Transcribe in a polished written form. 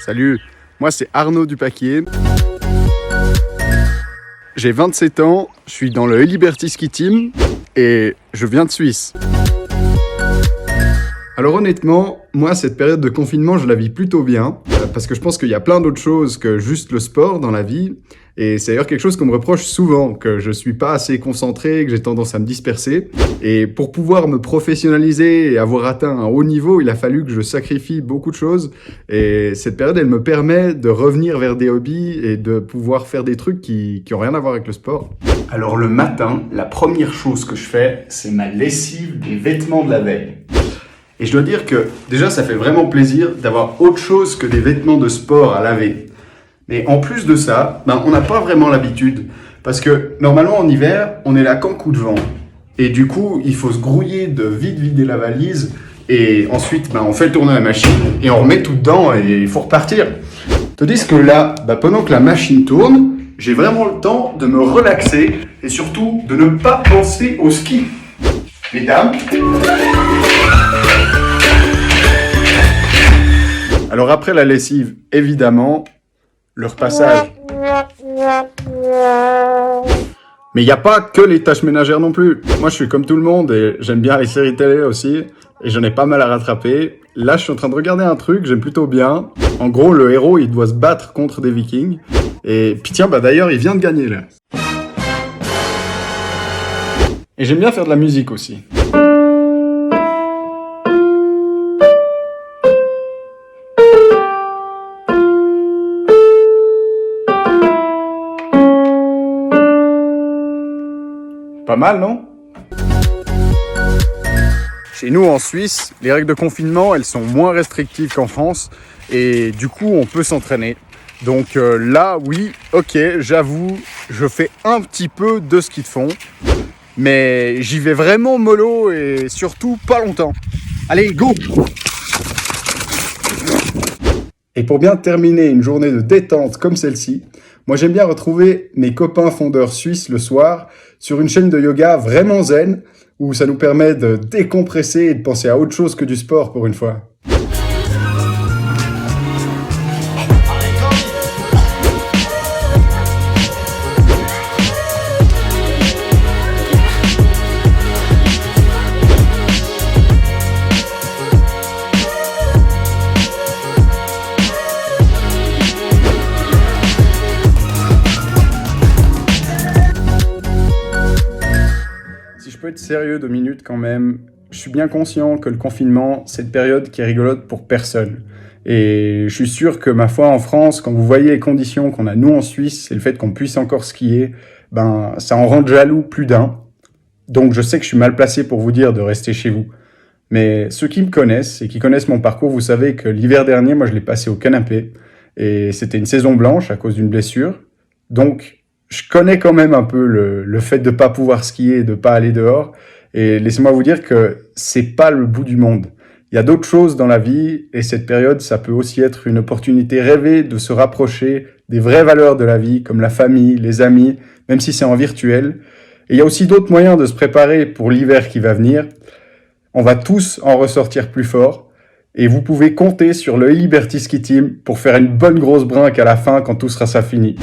Salut, moi c'est Arnaud Dupaquier. J'ai 27 ans, je suis dans le Liberty Ski Team et je viens de Suisse. Alors honnêtement, moi cette période de confinement je la vis plutôt bien parce que je pense qu'il y a plein d'autres choses que juste le sport dans la vie et c'est d'ailleurs quelque chose qu'on me reproche souvent, que je suis pas assez concentré, que j'ai tendance à me disperser et pour pouvoir me professionnaliser et avoir atteint un haut niveau, il a fallu que je sacrifie beaucoup de choses et cette période elle me permet de revenir vers des hobbies et de pouvoir faire des trucs qui ont rien à voir avec le sport. Alors le matin, la première chose que je fais, c'est ma lessive des vêtements de la veille. Et je dois dire que déjà ça fait vraiment plaisir d'avoir autre chose que des vêtements de sport à laver. Mais en plus de ça, on n'a pas vraiment l'habitude. Parce que normalement en hiver, on est là qu'en coup de vent. Et du coup, il faut se grouiller de vite vider la valise. Et ensuite, on fait tourner la machine et on remet tout dedans et il faut repartir. Tandis que là, pendant que la machine tourne, j'ai vraiment le temps de me relaxer et surtout de ne pas penser au ski. Mesdames. Alors après la lessive, évidemment, le repassage. Mais il n'y a pas que les tâches ménagères non plus. Moi, je suis comme tout le monde et j'aime bien les séries télé aussi. Et j'en ai pas mal à rattraper. Là, je suis en train de regarder un truc, j'aime plutôt bien. En gros, le héros, il doit se battre contre des vikings. Et puis tiens, d'ailleurs, il vient de gagner là. Et j'aime bien faire de la musique aussi. Pas mal, non? Chez nous, en Suisse, les règles de confinement, elles sont moins restrictives qu'en France. Et du coup, on peut s'entraîner. Donc là, oui, ok, j'avoue, je fais un petit peu de ski de fond. Mais j'y vais vraiment mollo et surtout pas longtemps. Allez, go! Et pour bien terminer une journée de détente comme celle-ci, moi j'aime bien retrouver mes copains fondeurs suisses le soir sur une chaîne de yoga vraiment zen où ça nous permet de décompresser et de penser à autre chose que du sport pour une fois. Si je peux être sérieux 2 minutes quand même, je suis bien conscient que le confinement, c'est une période qui est rigolote pour personne. Et je suis sûr que ma foi en France, quand vous voyez les conditions qu'on a nous en Suisse et le fait qu'on puisse encore skier, ça en rend jaloux plus d'un. Donc je sais que je suis mal placé pour vous dire de rester chez vous. Mais ceux qui me connaissent et qui connaissent mon parcours, vous savez que l'hiver dernier, moi je l'ai passé au canapé. Et c'était une saison blanche à cause d'une blessure. Donc je connais quand même un peu le fait de pas pouvoir skier et de pas aller dehors. Et laissez-moi vous dire que c'est pas le bout du monde. Il y a d'autres choses dans la vie et cette période, ça peut aussi être une opportunité rêvée de se rapprocher des vraies valeurs de la vie, comme la famille, les amis, même si c'est en virtuel. Et il y a aussi d'autres moyens de se préparer pour l'hiver qui va venir. On va tous en ressortir plus fort. Et vous pouvez compter sur le Liberty Ski Team pour faire une bonne grosse brinque à la fin quand tout sera fini.